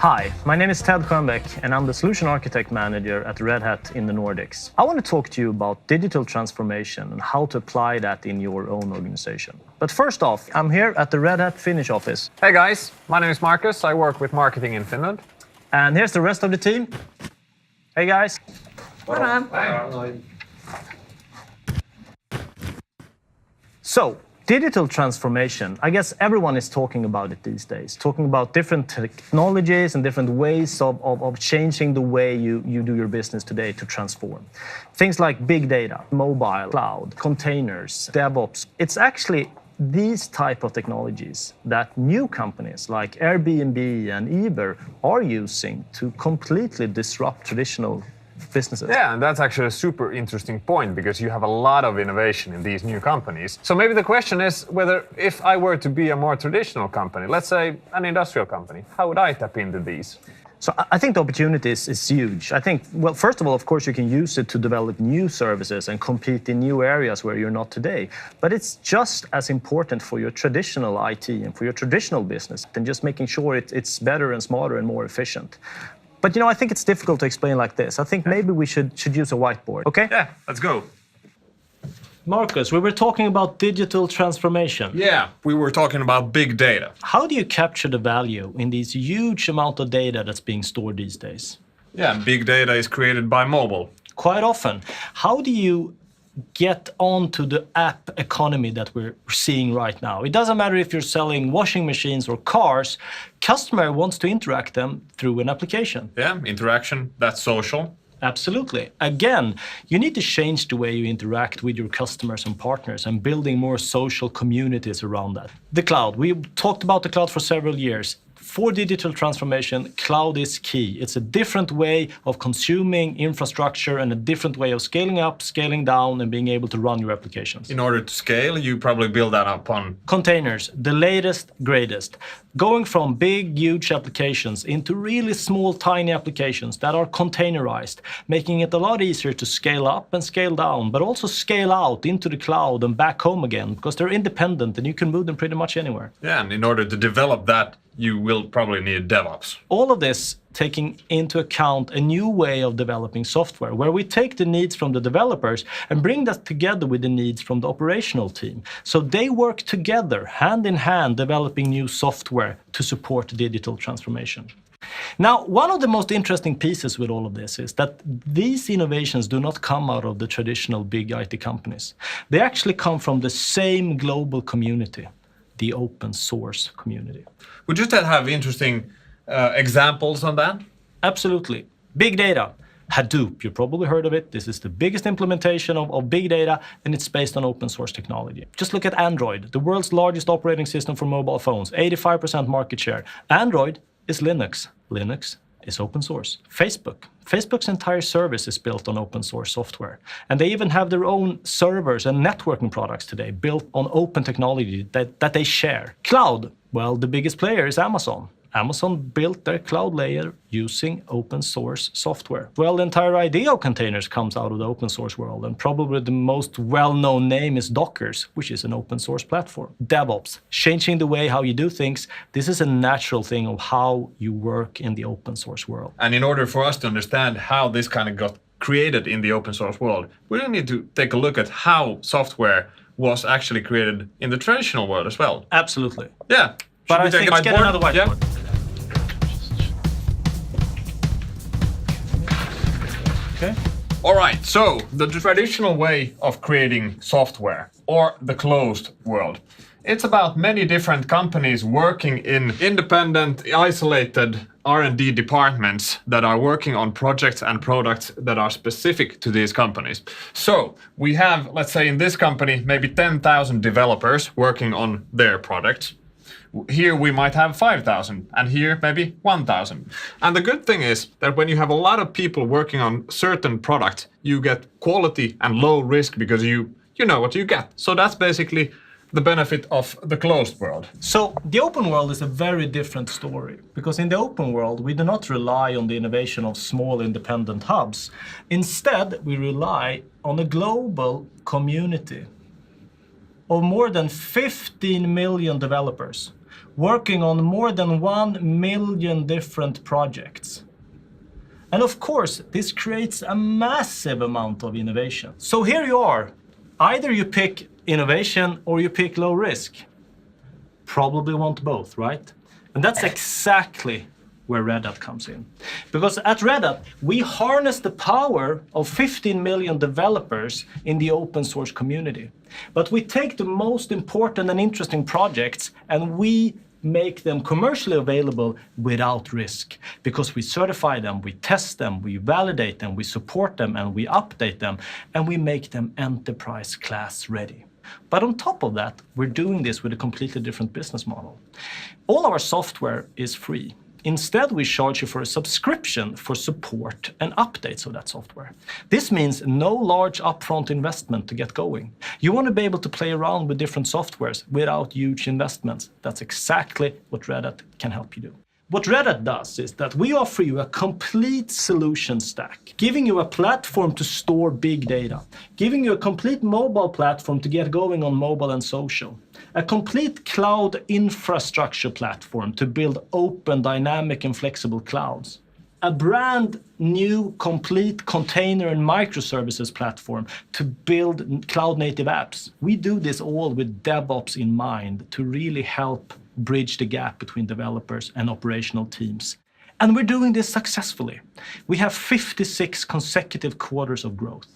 Hi, my name is Ted Schönbeck, and I'm the Solution Architect Manager at Red Hat in the Nordics. I want to talk to you about digital transformation and how to apply that in your own organization. But first off, I'm here at the Red Hat Finnish office. Hey guys, my name is Marcus. I work with marketing in Finland. And here's the rest of the team. Hey guys. So, digital transformation, I guess everyone is talking about it these days, talking about different technologies and different ways of changing the way you do your business today to transform. Things like big data, mobile, cloud, containers, DevOps. It's actually these type of technologies that new companies like Airbnb and Uber are using to completely disrupt traditional businesses. Yeah, and that's actually a super interesting point because you have a lot of innovation in these new companies. So maybe the question is whether if I were to be a more traditional company, let's say an industrial company, how would I tap into these? So I think the opportunity is huge. I think, well, first of all, of course, you can use it to develop new services and compete in new areas where you're not today. But it's just as important for your traditional IT and for your traditional business than just making sure it's better and smarter and more efficient. But, I think it's difficult to explain like this. I think maybe we should use a whiteboard, okay? Yeah, let's go. Marcus, we were talking about digital transformation. Yeah, we were talking about big data. How do you capture the value in these huge amount of data that's being stored these days? Yeah, big data is created by mobile. Quite often. How do you get onto the app economy that we're seeing right now? It doesn't matter if you're selling washing machines or cars, customer wants to interact them through an application. Yeah, interaction, that's social. Absolutely. Again, you need to change the way you interact with your customers and partners and building more social communities around that. The cloud. We talked about the cloud for several years. For digital transformation, cloud is key. It's a different way of consuming infrastructure and a different way of scaling up, scaling down, and being able to run your applications. In order to scale, you probably build that upon containers, the latest, greatest. Going from big, huge applications into really small, tiny applications that are containerized, making it a lot easier to scale up and scale down, but also scale out into the cloud and back home again, because they're independent and you can move them pretty much anywhere. Yeah, and in order to develop that, you will probably need DevOps. All of this taking into account a new way of developing software, where we take the needs from the developers and bring that together with the needs from the operational team. So they work together, hand in hand, developing new software to support digital transformation. Now, one of the most interesting pieces with all of this is that these innovations do not come out of the traditional big IT companies. They actually come from the same global community, the open source community. Would you have interesting examples on that? Absolutely. Big data. Hadoop, you probably heard of it. This is the biggest implementation of big data, and it's based on open source technology. Just look at Android, the world's largest operating system for mobile phones, 85% market share. Android is Linux. Linux is open source. Facebook's entire service is built on open source software. And they even have their own servers and networking products today built on open technology that they share. Cloud, well, the biggest player is Amazon. Amazon built their cloud layer using open source software. Well, the entire idea of containers comes out of the open source world, and probably the most well-known name is Docker, which is an open source platform. DevOps, changing the way how you do things. This is a natural thing of how you work in the open source world. And in order for us to understand how this kind of got created in the open source world, we really need to take a look at how software was actually created in the traditional world as well. Absolutely. Yeah. But I think let's get another whiteboard. Yeah. Okay. All right, so the traditional way of creating software, or the closed world, it's about many different companies working in independent, isolated R&D departments that are working on projects and products that are specific to these companies. So we have, let's say in this company, maybe 10,000 developers working on their products. Here we might have 5,000, and here maybe 1,000. And the good thing is that when you have a lot of people working on certain products, you get quality and low risk because you know what you get. So that's basically the benefit of the closed world. So the open world is a very different story, because in the open world, we do not rely on the innovation of small independent hubs. Instead, we rely on a global community of more than 15 million developers working on more than 1 million different projects. And of course, this creates a massive amount of innovation. So here you are. Either you pick innovation or you pick low risk. Probably want both, right? And that's exactly where Red Hat comes in. Because at Red Hat, we harness the power of 15 million developers in the open source community. But we take the most important and interesting projects and we make them commercially available without risk. Because we certify them, we test them, we validate them, we support them, and we update them, and we make them enterprise class ready. But on top of that, we're doing this with a completely different business model. All our software is free. Instead, we charge you for a subscription for support and updates of that software. This means no large upfront investment to get going. You want to be able to play around with different softwares without huge investments. That's exactly what Red Hat can help you do. What Red Hat does is that we offer you a complete solution stack, giving you a platform to store big data, giving you a complete mobile platform to get going on mobile and social, a complete cloud infrastructure platform to build open, dynamic, and flexible clouds, a brand new, complete container and microservices platform to build cloud-native apps. We do this all with DevOps in mind to really help bridge the gap between developers and operational teams. And we're doing this successfully. We have 56 consecutive quarters of growth.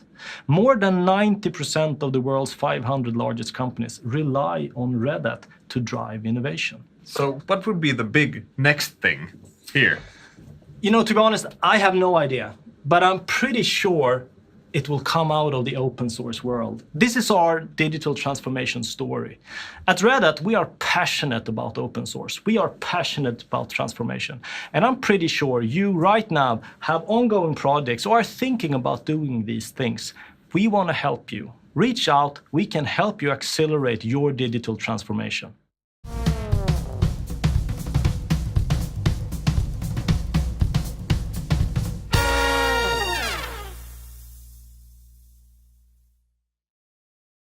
More than 90% of the world's 500 largest companies rely on Red Hat to drive innovation. So what would be the big next thing here? You know, to be honest, I have no idea, but I'm pretty sure it will come out of the open source world. This is our digital transformation story. At Red Hat, we are passionate about open source. We are passionate about transformation. And I'm pretty sure you right now have ongoing projects or are thinking about doing these things. We want to help you. Reach out, we can help you accelerate your digital transformation.